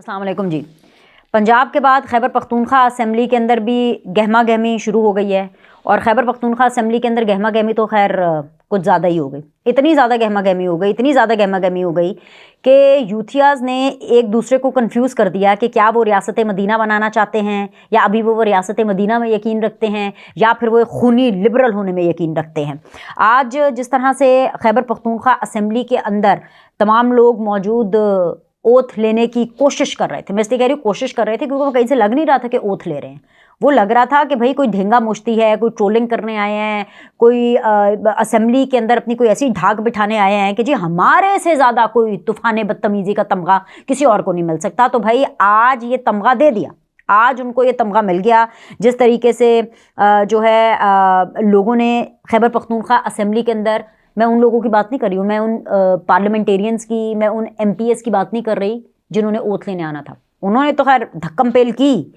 अस्सलाम वालेकुम जी। पंजाब के बाद खैबर पख्तूनख्वा असेंबली के अंदर भी गहमा गहमी शुरू हो गई है। और खैबर पख्तूनख्वा असेंबली के अंदर गहमा गहमी तो खैर कुछ ज़्यादा ही हो गई। इतनी ज़्यादा गहमा गहमी हो गई, इतनी ज़्यादा गहमा गहमी हो गई कि यूथियाज़ ने एक दूसरे को कंफ्यूज कर दिया कि क्या वो रियासत मदीना बनाना चाहते हैं या अभी वो रियासत मदीना में यकीन रखते हैं या फिर वो खूनी लिबरल होने में यकीन रखते हैं। आज जिस तरह से खैबर पख्तूनख्वा असेंबली के अंदर तमाम लोग मौजूद ओथ लेने की कोशिश कर रहे थे, मैं इसलिए कह रही हूँ कोशिश कर रहे थे क्योंकि वो कहीं से लग नहीं रहा था कि ओथ ले रहे हैं। वो लग रहा था कि भाई कोई धेंगा मुश्ती है, कोई ट्रोलिंग करने आए हैं, कोई असेंबली के अंदर अपनी कोई ऐसी ढाक बिठाने आए हैं कि जी हमारे से ज़्यादा कोई तूफान बदतमीज़ी का तमगा किसी और को नहीं मिल सकता। तो भाई आज ये तमगा दे दिया, आज उनको ये तमगा मिल गया। जिस तरीके से जो है लोगों ने खैबर पख्तूनख्वा असेंबली के अंदर, मैं उन लोगों की बात नहीं कर रही हूँ, मैं उन पार्लियामेंटेरियंस की, मैं उन MPs की बात नहीं कर रही जिन्होंने ओथ लेने आना था। उन्होंने तो खैर धक्कम पेल की।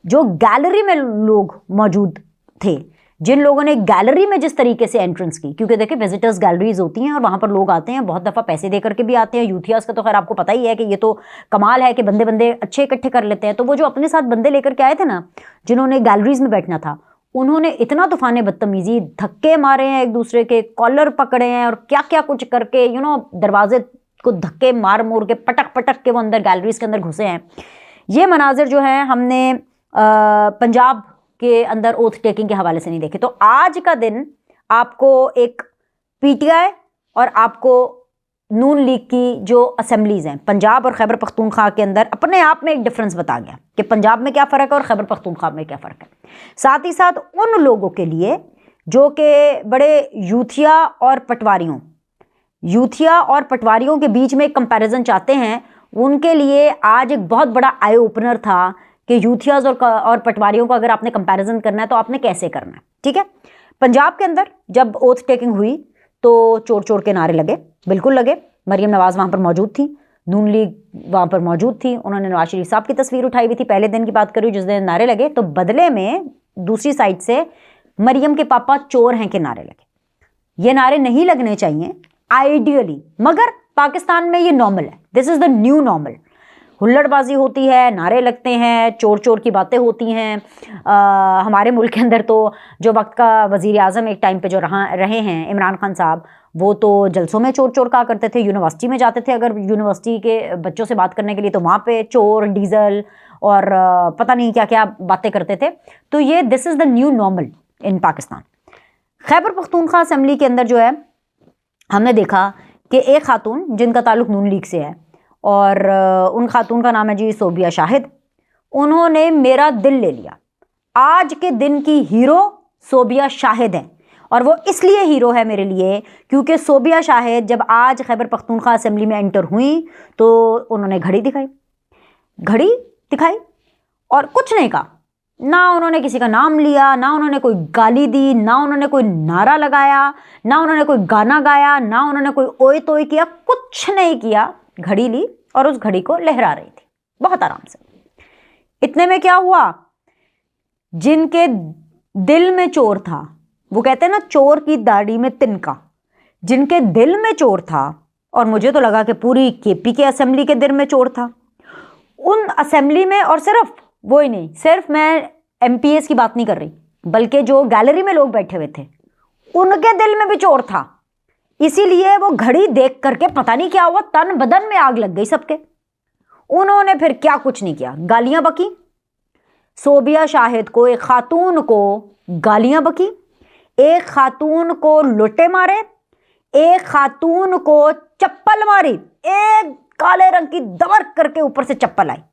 जो गैलरी में लोग मौजूद थे, जिन लोगों ने गैलरी में जिस तरीके से एंट्रेंस की, क्योंकि देखिए विजिटर्स गैलरीज होती हैं और वहाँ पर लोग आते हैं, बहुत दफ़ा पैसे दे करके भी आते हैं। यूथियास का तो खैर आपको पता ही है कि ये तो कमाल है कि बंदे बंदे अच्छे इकट्ठे कर लेते हैं। तो वो जो अपने साथ बंदे लेकर के आए थे ना, जिन्होंने गैलरीज में बैठना था, उन्होंने इतना तूफान बदतमीजी, धक्के मारे हैं, एक दूसरे के कॉलर पकड़े हैं और क्या क्या कुछ करके दरवाजे को धक्के मार मोर के पटक पटक के वो अंदर गैलरीज के अंदर घुसे हैं। ये मनाजिर जो है हमने पंजाब के अंदर ओथ टेकिंग के हवाले से नहीं देखे। तो आज का दिन आपको एक PTI और आपको नून लीग की जो असेंबलीज़ हैं पंजाब और खैबर पख्तूनख्वा के अंदर, अपने आप में एक डिफरेंस बता गया कि पंजाब में क्या फ़र्क है और खैबर पख्तूनख्वा में क्या फ़र्क है। साथ ही साथ उन लोगों के लिए जो कि बड़े यूथिया और पटवारियों के बीच में एक कंपैरिजन चाहते हैं, उनके लिए आज एक बहुत बड़ा आई ओपनर था कि यूथियाज और पटवारियों को अगर आपने कंपैरिजन करना है तो आपने कैसे करना है। ठीक है, पंजाब के अंदर जब ओथ टेकिंग हुई तो चोर चोर के नारे लगे, बिल्कुल लगे। मरियम नवाज़ वहाँ पर मौजूद थी, नून लीग वहाँ पर मौजूद थी, उन्होंने नवाज शरीफ साहब की तस्वीर उठाई हुई थी। पहले दिन की बात करूँ जिस दिन नारे लगे, तो बदले में दूसरी साइड से मरियम के पापा चोर हैं के नारे लगे। ये नारे नहीं लगने चाहिए आइडियली, मगर पाकिस्तान में ये नॉर्मल है। This is the new normal. हुल्लड़बाजी होती है, नारे लगते हैं, चोर चोर की बातें होती हैं। हमारे मुल्क के अंदर तो जो वक्त का वज़ीर आज़म एक टाइम पे जो रहे हैं इमरान खान साहब, वो तो जलसों में चोर चोर कहा करते थे। यूनिवर्सिटी में जाते थे अगर यूनिवर्सिटी के बच्चों से बात करने के लिए, तो वहाँ पे चोर, डीजल और पता नहीं क्या क्या बातें करते थे। तो ये this is the new normal in Pakistan. Khyber Pakhtunkhwa assembly के अंदर जो है हमने देखा कि एक खातून जिनका ताल्लुक़ नून लीग से है और उन खातून का नाम है जी सोबिया शाहिद, उन्होंने मेरा दिल ले लिया। आज के दिन की हीरो सोबिया शाहिद हैं और वो इसलिए हीरो है मेरे लिए क्योंकि सोबिया शाहिद जब आज खैबर पख्तूनख्वा असेंबली में एंटर हुई तो उन्होंने घड़ी दिखाई और कुछ नहीं कहा। ना उन्होंने किसी का नाम लिया, ना उन्होंने कोई गाली दी, ना उन्होंने कोई नारा लगाया, ना उन्होंने कोई गाना गाया, ना उन्होंने कोई ओए तोए किया, कुछ नहीं किया। घड़ी ली और उस घड़ी को लहरा रही थी बहुत आराम से। इतने में क्या हुआ, जिनके दिल में चोर था, वो कहते हैं ना चोर की दाढ़ी में तिनका, जिनके दिल में चोर था, और मुझे तो लगा कि पूरी KP के असेंबली के दिल में चोर था। उन असेंबली में, और सिर्फ वो ही नहीं, सिर्फ मैं MPs की बात नहीं कर रही, बल्कि जो गैलरी में लोग बैठे हुए थे उनके दिल में भी चोर था। इसीलिए वो घड़ी देख करके पता नहीं क्या हुआ, तन बदन में आग लग गई सबके। उन्होंने फिर क्या कुछ नहीं किया, गालियां बकी। सोबिया शाहिद को, एक खातून को गालियां बकी, एक खातून को लुटे मारे, एक खातून को चप्पल मारी, एक काले रंग की दबर करके ऊपर से चप्पल आई।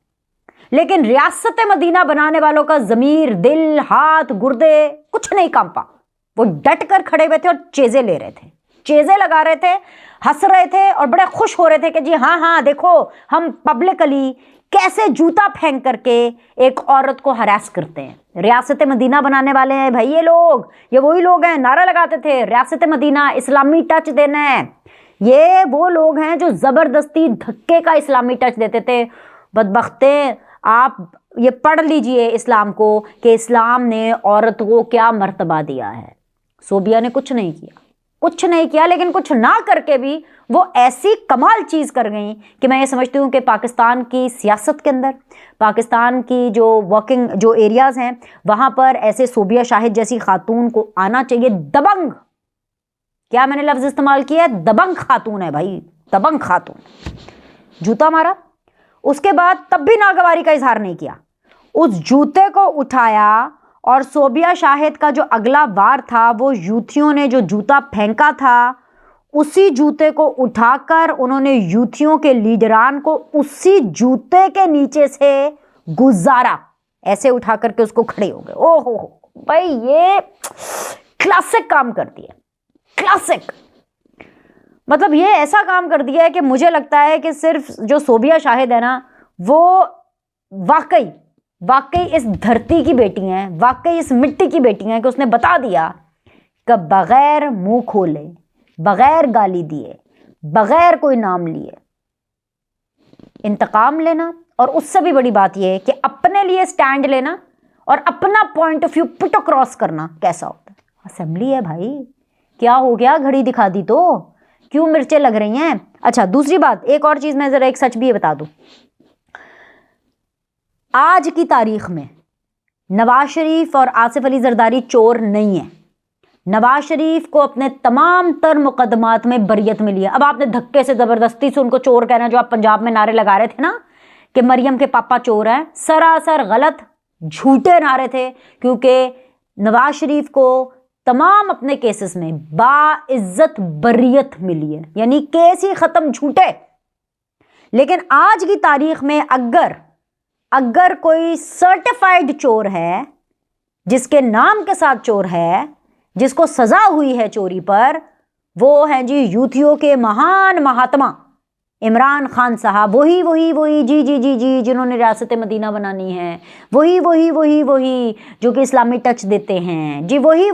लेकिन रियासत मदीना बनाने वालों का जमीर, दिल, हाथ, गुर्दे कुछ नहीं कांपा। वो डट कर खड़े हुए थे और चेज़े ले रहे थे, चेज़े लगा रहे थे, हंस रहे थे और बड़े खुश हो रहे थे कि जी हाँ हाँ देखो हम पब्लिकली कैसे जूता फेंक करके एक औरत को हरास करते हैं। रियासत मदीना बनाने वाले हैं भाई ये लोग, ये वही लोग हैं, नारा लगाते थे रियासत मदीना, इस्लामी टच देना है। ये वो लोग हैं जो ज़बरदस्ती धक्के का इस्लामी टच देते थे। बदबख्ते, आप ये पढ़ लीजिए इस्लाम को कि इस्लाम ने औरत को क्या मर्तबा दिया है। सोबिया ने कुछ नहीं किया, कुछ नहीं किया, लेकिन कुछ ना करके भी वो ऐसी कमाल चीज़ कर गई कि मैं ये समझती हूँ कि पाकिस्तान की सियासत के अंदर, पाकिस्तान की जो वर्किंग जो एरियाज़ हैं वहाँ पर ऐसे सोबिया शाहिद जैसी खातून को आना चाहिए। दबंग, क्या मैंने लफ्ज़ इस्तेमाल किया है? दबंग खातून है भाई, दबंग खातून। जूता मारा, उसके बाद तब भी नागवारी का इजहार नहीं किया, उस जूते को उठाया और सोबिया शाहिद का जो अगला वार था वो यूथियों ने जो जूता फेंका था उसी जूते को उठाकर उन्होंने यूथियों के लीडरान को उसी जूते के नीचे से गुजारा, ऐसे उठा करके उसको खड़े हो गए। ओहो भाई, ये क्लासिक काम करती है, क्लासिक। मतलब ये ऐसा काम कर दिया है कि मुझे लगता है कि सिर्फ जो सोबिया शाहिद है ना, वो वाकई वाकई इस धरती की बेटी हैं, वाकई इस मिट्टी की बेटी हैं कि उसने बता दिया कि बगैर मुंह खोले, बगैर गाली दिए, बगैर कोई नाम लिए इंतकाम लेना, और उससे भी बड़ी बात यह है कि अपने लिए स्टैंड लेना और अपना point of view put across करना कैसा होता है। असेंबली है भाई, क्या हो गया, घड़ी दिखा दी तो क्यों मिर्चें लग रही हैं। अच्छा, दूसरी बात, एक और चीज मैं जरा एक सच भी बता दूं, आज की तारीख में नवाज शरीफ और आसिफ अली जरदारी चोर नहीं है। नवाज शरीफ को अपने तमाम तर मुकदमात में बरियत मिली है। अब आपने धक्के से जबरदस्ती से उनको चोर कहना, जो आप पंजाब में नारे लगा रहे थे ना कि मरियम के पापा चोर हैं, सरासर गलत झूठे नारे थे, क्योंकि नवाज शरीफ को तमाम अपने केसेस में बाइज्जत बरियत मिली है, यानी केस ही खत्म, झूठे। लेकिन आज की तारीख में अगर कोई सर्टिफाइड चोर है, जिसके नाम के साथ चोर है, जिसको सजा हुई है चोरी पर, वो हैं जी यूथियों के महान महात्मा इमरान खान साहब। वही जी जी जी जी जिन्होंने रियासत मदीना बनानी है, वही जो कि इस्लामी टच देते हैं जी, वही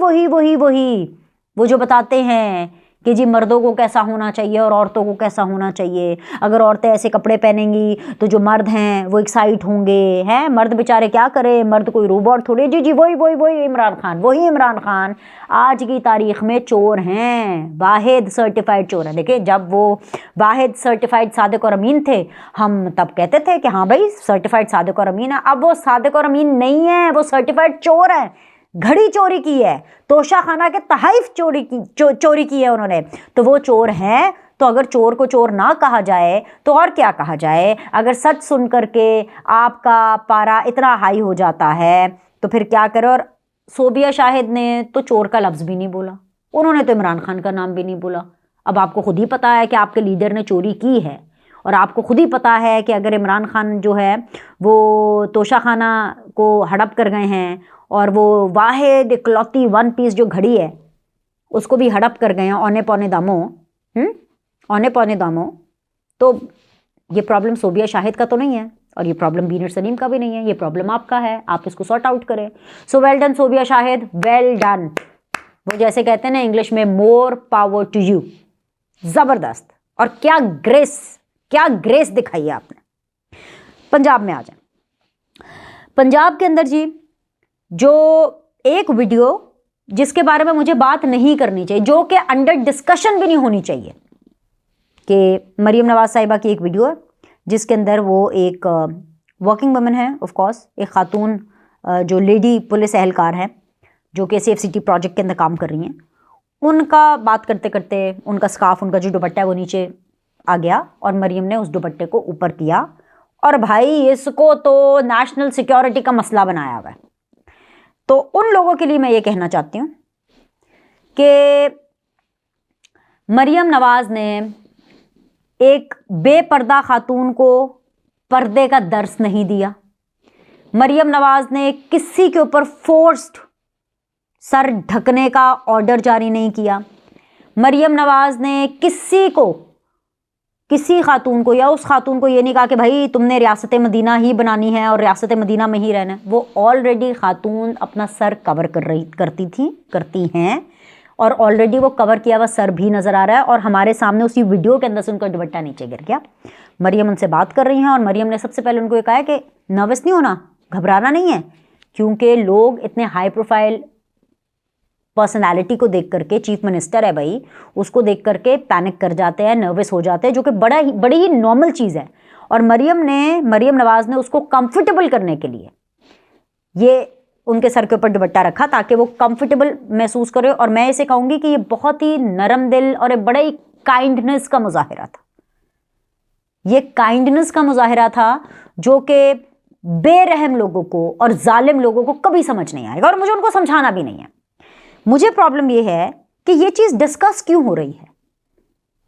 वो जो बताते हैं कि जी मर्दों को कैसा होना चाहिए और औरतों को कैसा होना चाहिए। अगर औरतें ऐसे कपड़े पहनेंगी तो जो मर्द हैं वो एक्साइट होंगे, हैं मर्द बेचारे क्या करें, मर्द कोई रोबोट थोड़े। जी वही इमरान खान आज की तारीख में चोर हैं, वाहिद सर्टिफाइड चोर हैं। देखिए, जब वो वाहिद सर्टिफाइड सादिक और अमीन थे, हम तब कहते थे कि हाँ भाई सर्टिफाइड सादिक और अमीन है। अब वो सादिक और अमीन नहीं है, वो सर्टिफाइड चोर है। घड़ी चोरी की है, तोशा खाना के तहफ़ चोरी की है उन्होंने, तो वो चोर हैं। तो अगर चोर को चोर ना कहा जाए तो और क्या कहा जाए। अगर सच सुन करके आपका पारा इतना हाई हो जाता है तो फिर क्या करें। और सोबिया शाहिद ने तो चोर का लफ्ज़ भी नहीं बोला, उन्होंने तो इमरान खान का नाम भी नहीं बोला। अब आपको खुद ही पता है कि आपके लीडर ने चोरी की है, और आपको खुद ही पता है कि अगर इमरान खान जो है वो तोशा खाना को हड़प कर गए हैं और वो वाहिद इकलौती वन पीस जो घड़ी है उसको भी हड़प कर गए हैं औने पौने दामों, तो ये प्रॉब्लम सोबिया शाहिद का तो नहीं है, और ये प्रॉब्लम बीनर सलीम का भी नहीं है, ये प्रॉब्लम आपका है। आप इसको सॉर्ट आउट करें। So well done Sobia Shahid, well done. वो जैसे कहते हैं ना इंग्लिश में, मोर पावर टू यू। ज़बरदस्त, और क्या ग्रेस दिखाई है आपने। पंजाब में आ जाए। पंजाब के अंदर जी जो एक वीडियो जिसके बारे में मुझे बात नहीं करनी चाहिए, जो कि अंडर डिस्कशन भी नहीं होनी चाहिए, कि मरियम नवाज साहिबा की एक वीडियो है जिसके अंदर वो एक वर्किंग वुमन है, ऑफ कोर्स एक खातून जो लेडी पुलिस एहलकार है जो कि सेफ सिटी प्रोजेक्ट के अंदर काम कर रही हैं, उनका बात करते करते उनका स्कार्फ, उनका जो दुपट्टा है वो नीचे आ गया और मरियम ने उस दुपट्टे को ऊपर किया, और भाई इसको तो नेशनल सिक्योरिटी का मसला बनाया हुआ है। तो उन लोगों के लिए मैं ये कहना चाहती हूँ कि मरियम नवाज ने एक बेपर्दा खातून को पर्दे का दर्स नहीं दिया। मरियम नवाज ने किसी के ऊपर फोर्स्ड सर ढकने का ऑर्डर जारी नहीं किया। मरियम नवाज ने किसी खातून को या उस खातून को ये नहीं कहा कि भाई तुमने रियासत मदीना ही बनानी है और रियासत मदीना में ही रहना है। वो ऑलरेडी खातून अपना सर कवर करती हैं, और ऑलरेडी वो कवर किया हुआ सर भी नज़र आ रहा है, और हमारे सामने उसी वीडियो के अंदर से उनका दुपट्टा नीचे गिर गया। मरियम उनसे बात कर रही हैं और मरियम ने सबसे पहले उनको ये कहा है कि नर्वस नहीं होना, घबराना नहीं है, क्योंकि लोग इतने हाई प्रोफाइल पर्सनालिटी को देख करके, चीफ मिनिस्टर है भाई, उसको देख करके पैनिक कर जाते हैं, नर्वस हो जाते हैं, जो कि बड़ी ही नॉर्मल चीज़ है। और मरियम नवाज ने उसको कंफर्टेबल करने के लिए ये उनके सर के ऊपर दुपट्टा रखा ताकि वो कंफर्टेबल महसूस करे। और मैं इसे कहूँगी कि ये बहुत ही नरम दिल और एक बड़े ही काइंडनेस का मुजाहिरा था। ये काइंडनेस का मुजाहिरा था जो कि बेरहम लोगों को और जालिम लोगों को कभी समझ नहीं आएगा, और मुझे उनको समझाना भी नहीं है। मुझे प्रॉब्लम ये है कि ये चीज़ डिस्कस क्यों हो रही है,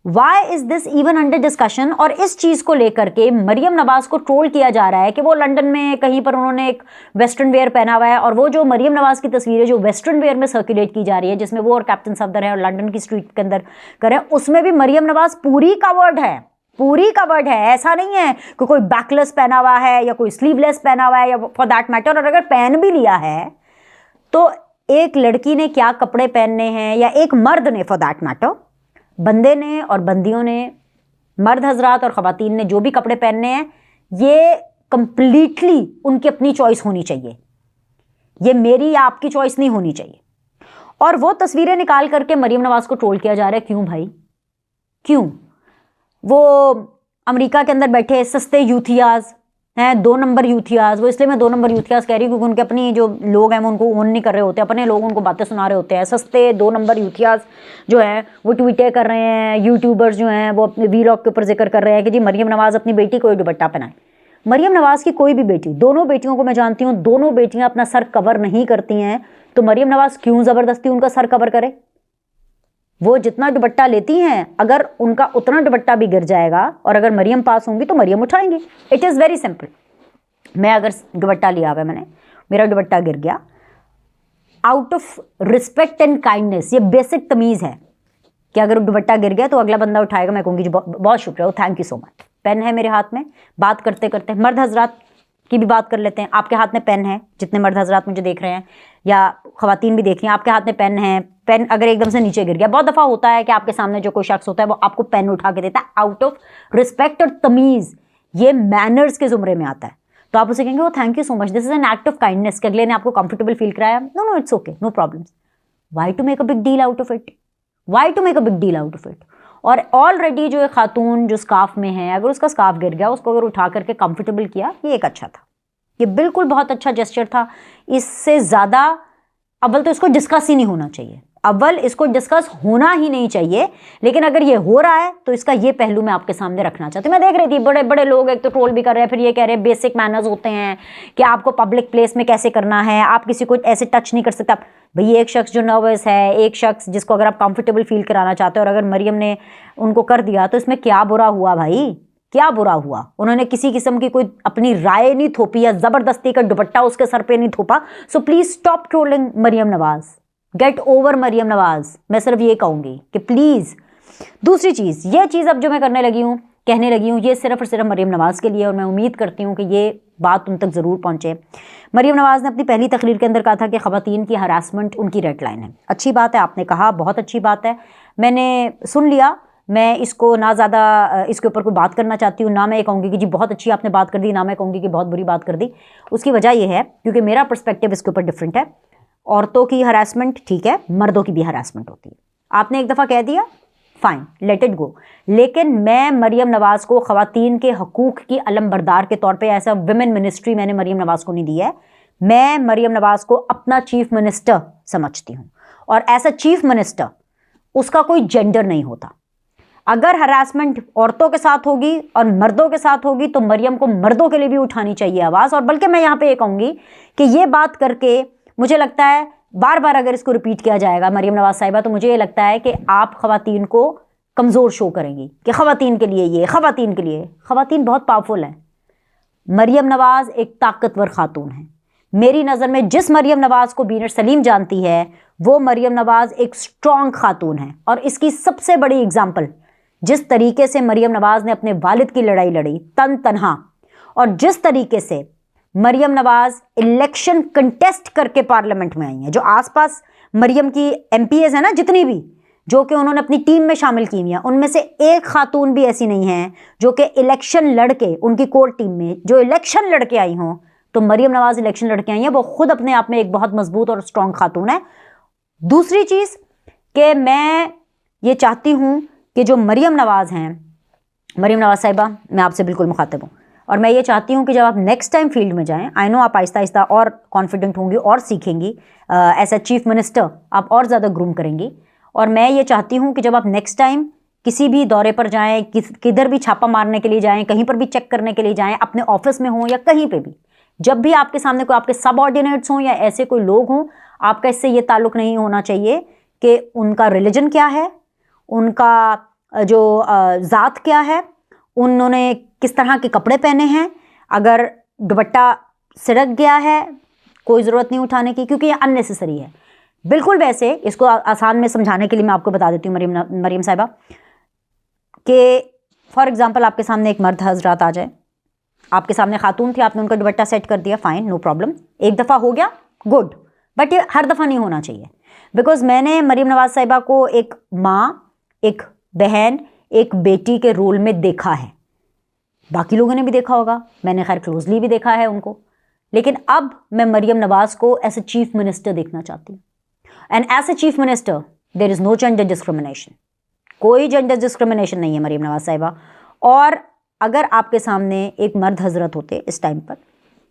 Why is this even under discussion? और इस चीज़ को लेकर के मरियम नवाज को ट्रोल किया जा रहा है कि वो लंदन में कहीं पर उन्होंने एक वेस्टर्न वेयर पहना हुआ है, और वो जो मरियम नवाज की तस्वीरें जो वेस्टर्न वेयर में सर्कुलेट की जा रही है, जिसमें वो और कैप्टन सफदर है और लंदन की स्ट्रीट के अंदर कर, उसमें भी मरियम नवाज पूरी कवर्ड है, पूरी कवर्ड है। ऐसा नहीं है कि कोई बैकलेस पहना हुआ है या कोई स्लीवलेस पहना हुआ है, या फॉर दैट मैटर, और अगर पहन भी लिया है तो एक लड़की ने क्या कपड़े पहनने हैं, या एक मर्द ने फॉर दैट मैटर, बंदे ने और बंदियों ने, मर्द हजरात और ख़वातीन ने जो भी कपड़े पहनने हैं, ये कंप्लीटली उनकी अपनी चॉइस होनी चाहिए। ये मेरी या आपकी चॉइस नहीं होनी चाहिए। और वो तस्वीरें निकाल करके मरियम नवाज को ट्रोल किया जा रहा है। क्यों भाई, क्यों? वो अमेरिका के अंदर बैठे सस्ते यूथियाज हैं, 2 नंबर यूथियाज। वो इसलिए मैं 2 नंबर यूथियाज कह रही हूँ क्योंकि उनके अपनी जो लोग हैं वो उनको ओन नहीं कर रहे होते, अपने लोग उनको बातें सुना रहे होते हैं। सस्ते 2 नंबर यूथियाज जो हैं वो ट्वीटें कर रहे हैं, यूट्यूबर्स जो हैं वो अपने वीलॉग के ऊपर जिक्र कर रहे हैं कि जी मरियम नवाज अपनी बेटी को दुपट्टा पहनाए। मरियम नवाज की कोई भी बेटी, दोनों बेटियों को मैं जानती हूँ, दोनों बेटियाँ अपना सर कवर नहीं करती हैं, तो मरियम नवाज क्यों ज़बरदस्ती उनका सर कवर करे? वो जितना दुपट्टा लेती हैं, अगर उनका उतना दुपट्टा भी गिर जाएगा और अगर मरियम पास होंगी तो मरियम उठाएंगी। It is very simple. मैं अगर दुपट्टा लिया हुआ है, मैंने, मेरा दुपट्टा गिर गया, out of respect and kindness, ये बेसिक तमीज़ है कि अगर दुपट्टा गिर गया तो अगला बंदा उठाएगा, मैं कहूँगी जी बहुत शुक्रिया, thank you so much. Pen है मेरे हाथ में, बात करते करते मर्द हजरात की भी बात कर लेते हैं। आपके हाथ में पेन है, जितने मर्द हजरात मुझे देख रहे हैं या ख़वातीन भी देख रही हैं, आपके हाथ में पेन है। पेन अगर एकदम से नीचे गिर गया, बहुत दफ़ा होता है कि आपके सामने जो कोई शख्स होता है वो आपको पेन उठा के देता है आउट ऑफ रिस्पेक्ट और तमीज़, ये मैनर्स के ज़ुमरे में आता है। तो आप उसे कहेंगे वो thank you so much, this is an act of kindness, कि अगले ने आपको कंफर्टेबल फील कराया। No no, it's okay, no problems. Why to make a big deal out of it? Why to make a big deal out of it? और already जो एक खातून जो scarf में है, अगर उसका स्काफ गिर गया, उसको अगर उठा करके कंफर्टेबल किया, ये एक अच्छा था, ये बिल्कुल बहुत अच्छा जेस्चर था। इससे ज़्यादा अव्वल तो इसको डिस्कस ही नहीं होना चाहिए, अव्वल इसको डिस्कस होना ही नहीं चाहिए। लेकिन अगर ये हो रहा है तो इसका ये पहलू मैं आपके सामने रखना चाहती हूँ। मैं देख रही थी बड़े बड़े लोग एक तो ट्रोल भी कर रहे हैं, फिर ये कह रहे हैं बेसिक मैनर्स होते हैं कि आपको पब्लिक प्लेस में कैसे करना है, आप किसी को ऐसे टच नहीं कर सकता। भाई एक शख्स जो नर्वस है, एक शख्स जिसको अगर आप कंफर्टेबल फील कराना चाहते हो, और अगर मरियम ने उनको कर दिया तो इसमें क्या बुरा हुआ भाई, क्या बुरा हुआ? उन्होंने किसी किस्म की कोई अपनी राय नहीं थोपी या ज़बरदस्ती का दुपट्टा उसके सर पे नहीं थोपा। So please stop trolling Maryam Nawaz, get over Maryam Nawaz. मैं सिर्फ ये कहूँगी कि प्लीज़। दूसरी चीज़, ये चीज़ अब जो मैं करने लगी हूँ, कहने लगी हूँ, ये सिर्फ और सिर्फ मरियम नवाज के लिए, और मैं उम्मीद करती हूँ कि ये बात तुम तक ज़रूर पहुँचे। मरियम नवाज ने अपनी पहली तकरीर के अंदर कहा था कि ख़वातीन की हरासमेंट उनकी रेड लाइन है। अच्छी बात है, आपने कहा, बहुत अच्छी बात है, मैंने सुन लिया। मैं इसको ना ज़्यादा इसके ऊपर कोई बात करना चाहती हूँ, ना मैं ये कहूँगी कि जी बहुत अच्छी आपने बात कर दी, ना मैं कहूँगी कि बहुत बुरी बात कर दी। उसकी वजह यह है क्योंकि मेरा पर्सपेक्टिव इसके ऊपर डिफरेंट है। औरतों की हरासमेंट ठीक है, मर्दों की भी हरासमेंट होती है। आपने एक दफ़ा कह दिया, फ़ाइन, लेट इट गो। लेकिन मैं मरियम नवाज़ को ख़वातीन के हकूक़ की अलमबरदार के तौर पे, ऐसा विमेन मिनिस्ट्री मैंने मरियम नवाज़ को नहीं दी है। मैं मरियम नवाज़ को अपना चीफ मिनिस्टर समझती हूँ, और ऐसा चीफ मिनिस्टर उसका कोई जेंडर नहीं होता। अगर हरासमेंट औरतों के साथ होगी और मर्दों के साथ होगी तो मरियम को मर्दों के लिए भी उठानी चाहिए आवाज़। और बल्कि मैं यहाँ पे ये कहूँगी कि ये बात करके मुझे लगता है बार बार अगर इसको रिपीट किया जाएगा मरियम नवाज़ साहिबा, तो मुझे ये लगता है कि आप ख़वातीन को कमज़ोर शो करेंगी कि ख़वातीन के लिए ये, ख़वातीन के लिए। ख़वातीन बहुत पावरफुल है। मरियम नवाज़ एक ताकतवर खातून है। मेरी नज़र में जिस मरियम नवाज़ को बीनर सलीम जानती है वो मरियम नवाज़ एक स्ट्रॉन्ग खातून है। और इसकी सबसे बड़ी एग्जाम्पल, जिस तरीके से मरियम नवाज़ ने अपने वालिद की लड़ाई लड़ी तन तनहा, और जिस तरीके से मरियम नवाज़ इलेक्शन कंटेस्ट करके पार्लियामेंट में आई हैं, जो आसपास मरियम की एमपीएस है ना जितनी भी, जो कि उन्होंने अपनी टीम में शामिल की हुई हैं, उनमें से एक खातून भी ऐसी नहीं है जो कि इलेक्शन लड़के, उनकी कोर टीम में जो इलेक्शन लड़के आई हों। तो मरियम नवाज़ इलेक्शन लड़के आई हैं, वो खुद अपने आप में एक बहुत मजबूत और स्ट्रॉन्ग खातून है। दूसरी चीज़ कि मैं ये चाहती हूँ कि जो मरीम नवाज़ हैं, मरीम नवाज़ साहिबा, मैं आपसे बिल्कुल मुखातिब हूँ और मैं ये चाहती हूँ कि जब आप नेक्स्ट टाइम फील्ड में जाएं, आई नो आप आहिस्ता आहिस्ता और कॉन्फिडेंट होंगी और सीखेंगी, एज ए चीफ मिनिस्टर आप और ज़्यादा ग्रूम करेंगी। और मैं ये चाहती हूँ कि जब आप नेक्स्ट टाइम किसी भी दौरे पर जाएं, किधर भी छापा मारने के लिए जाएं, कहीं पर भी चेक करने के लिए जाएं, अपने ऑफिस में हों या कहीं पे भी, जब भी आपके सामने कोई आपके सबऑर्डिनेट्स हों या ऐसे कोई लोग हों, आपका इससे ये ताल्लुक़ नहीं होना चाहिए कि उनका रिलीजन क्या है, उनका जो ज़ात क्या है, उन्होंने किस तरह के कपड़े पहने हैं, अगर दुपट्टा सिरक गया है कोई ज़रूरत नहीं उठाने की, क्योंकि ये अननेसेसरी है। बिल्कुल वैसे इसको आसान में समझाने के लिए मैं आपको बता देती हूँ मरीम साहिबा, कि फॉर एग्जांपल आपके सामने एक मर्द हजरात आ जाए, आपके सामने खातून थी, आपने उनका दुपट्टा सेट कर दिया, फाइन, नो प्रॉब्लम, एक दफ़ा हो गया, गुड, बट ये हर दफ़ा नहीं होना चाहिए। बिकॉज मैंने मरीम नवाज़ साहिबा को एक माँ, एक बहन, एक बेटी के रोल में देखा है, बाकी लोगों ने भी देखा होगा, मैंने खैर क्लोजली भी देखा है उनको, लेकिन अब मैं मरीम नवाज़ को एज ए चीफ मिनिस्टर देखना चाहती हूँ। And as a chief minister there is no gender discrimination, कोई जेंडर डिस्क्रिमिनेशन नहीं है मरीम नवाज़ साहिबा। और अगर आपके सामने एक मर्द हजरत होते इस टाइम पर,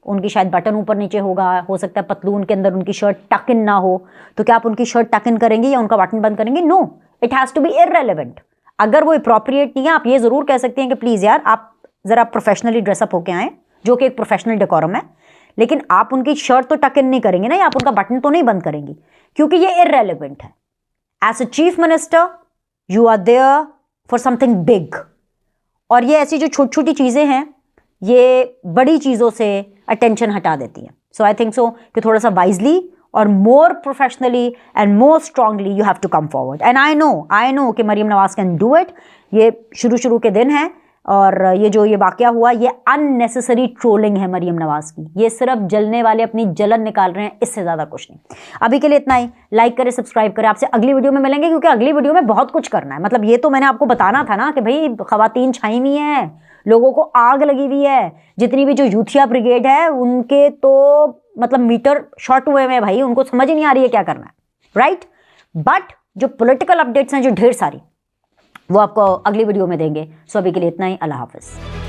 उनकी शायद बटन ऊपर नीचे होगा, हो सकता है पतलून के अंदर उनकी शर्ट टक इन ना हो, तो क्या आप उनकी शर्ट टक इन करेंगे या उनका बटन बंद करेंगे? No, it has to be irrelevant. अगर वो अप्रोप्रिएट नहीं है, आप ये ज़रूर कह सकते हैं कि प्लीज़ यार आप ज़रा प्रोफेशनली ड्रेसअप होके आएँ, जो कि एक प्रोफेशनल डेकोरम है, लेकिन आप उनकी शर्ट तो टक इन नहीं करेंगे ना, या आप उनका बटन तो नहीं बंद करेंगी, क्योंकि ये इररेलेवेंट है। As a chief minister you are there for something big, और ये ऐसी जो छोटी छोटी चीज़ें हैं ये बड़ी चीज़ों से अटेंशन हटा देती हैं। सो आई थिंक सो कि थोड़ा सा वाइजली और more professionally and more strongly you have to come forward. And I know कि Maryam Nawaz can do it. ये शुरू के दिन हैं, और ये जो ये वाक़या हुआ, ये अननेसेसरी ट्रोलिंग है मरीम नवाज़ की, ये सिर्फ जलने वाले अपनी जलन निकाल रहे हैं, इससे ज़्यादा कुछ नहीं। अभी के लिए इतना ही, लाइक करें, सब्सक्राइब करें, आपसे अगली वीडियो में मिलेंगे, क्योंकि अगली वीडियो में बहुत कुछ करना है। मतलब ये तो मैंने आपको बताना था ना कि भाई ख़वातीन छाई हुई हैं, लोगों को आग लगी हुई है, जितनी भी जो यूथिया ब्रिगेड है उनके तो मतलब मीटर शॉर्ट हुए हैं भाई, उनको समझ ही नहीं आ रही है क्या करना है, राइट। बट जो पॉलिटिकल अपडेट्स हैं जो ढेर सारी, वो आपको अगली वीडियो में देंगे। सो अभी के लिए इतना ही, अल्लाह हाफ़िज़।